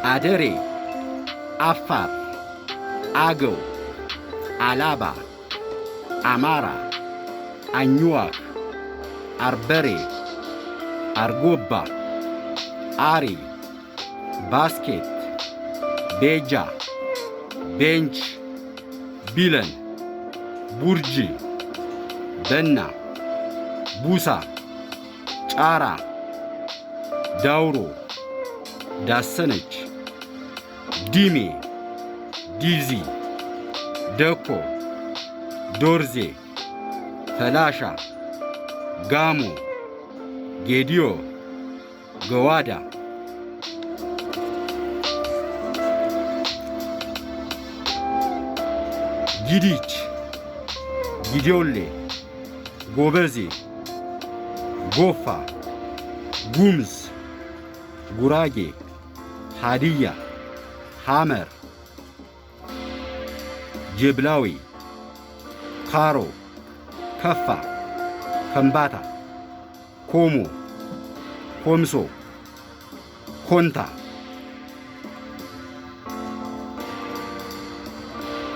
አደሬ፣ አፋር፣ አገው፣ አላባ፣ አማራ፣ አኝዋክ፣ አርበሬ፣ አርጎባ፣ አሪ፣ ባስኬት፣ ቤጃ፣ ቤንች፣ ቢለን፣ ቡርጂ፣ በና፣ ቡሳ፣ ጫራ፣ ዳውሮ፣ ዳሰነች፣ ዲሜ፣ ዲዚ፣ ደኮ፣ ዶርዜ፣ ፈላሻ፣ ጋሞ፣ ጌዲዮ፣ ገዋዳ፣ ጊዲች፣ ጊዲዮሌ፣ ጎበዜ፣ ጎፋ፣ ጉምዝ፣ ጉራጌ፣ ሃዲያ፣ ሐመር፣ ጀብላዊ፣ ካሮ፣ ከፋ፣ ከምባታ፣ ኮሞ፣ ኮምሶ፣ ኮንታ፣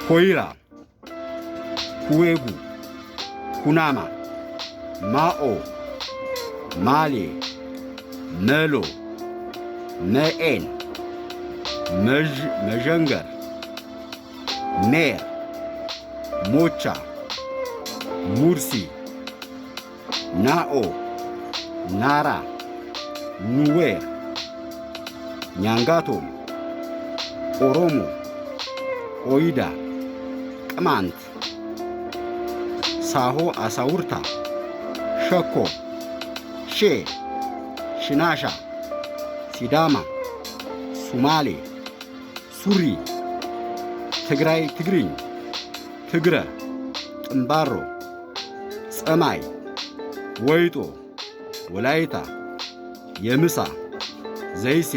ኮይራ፣ ኩዌጉ፣ ኩናማ፣ ማኦ፣ ማሌ፣ መሎ፣ መኤን፣ መዠንገር፣ ሜር፣ ሞቻ፣ ሙርሲ፣ ናኦ፣ ናራ፣ ኑዌር፣ ኛንጋቶም፣ ኦሮሞ፣ ኦይዳ፣ ቅማንት፣ ሳሆ አሳውርታ፣ ሸኮ፣ ሼ፣ ሽናሻ፣ ሲዳማ፣ ሱማሌ፣ ሱሪ፣ ትግራይ ትግርኝ፣ ትግረ፣ ጥምባሮ፣ ጸማይ፣ ወይጦ፣ ወላይታ፣ የምሳ፣ ዘይሴ